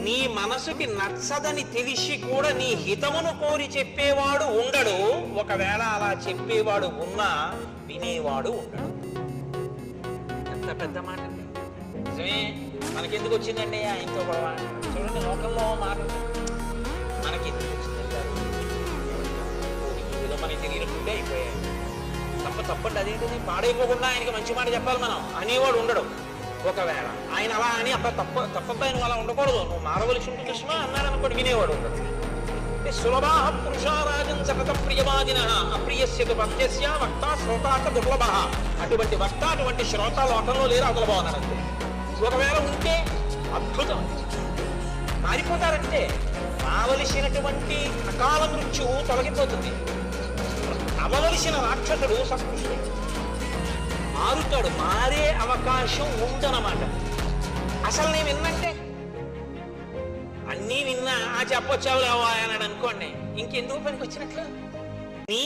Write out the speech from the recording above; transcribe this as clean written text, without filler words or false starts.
నీ మనసుకి నచ్చదని తెలిసి కూడా నీ హితమును కోరి చెప్పేవాడు ఉండడు. ఒకవేళ అలా చెప్పేవాడు ఉన్నా వినేవాడు ఉండడు. ఎంత పెద్ద మాట అండి. నిజమే. మనకెందుకు వచ్చిందండి ఆయనతో గొడవ? చూడండి, లోకంలో మాట మనకెందుకు వచ్చిందంటారు. ఏదో మనకి తెలియనట్టుండే అయిపోయాయి. తప్పండి, అదేంటిది పాడైపోకుండా ఆయనకి మంచి మాట చెప్పాలి మనం అనేవాడు ఉండడు. ఒకవేళ ఆయన అలా అని తప్పపై నువ్వు అలా ఉండకూడదు, నువ్వు మారవలసి ఉంటుంది కృష్ణ అన్నాడు అనుకోండి, వినేవాడు ఉండడు. సులభా పురుషారాజన్ సతత ప్రియవాదిన అప్రియస్య భక్త్యస్య వక్త శ్రోతాక దుర్లభ. అటువంటి వక్త, అటువంటి శ్రోత లోకంలో లేరు, అవతల బాగున్నాడు. ఒకవేళ ఉంటే అద్భుతం, మారిపోతారంటే రావలసినటువంటి అకాల మృత్యువు తొలగిపోతుంది. అవలసిన రాక్షసుడు సంతృష్టుడు మారుతాడు, మారే అవకాశం ఉందన్నమాట. అసలు నేను విన్నంటే అన్నీ విన్నా చెప్పొచ్చావు లేవా అన్నాడు అనుకోండి, ఇంకెందుకు పనికి వచ్చినట్లు. నీ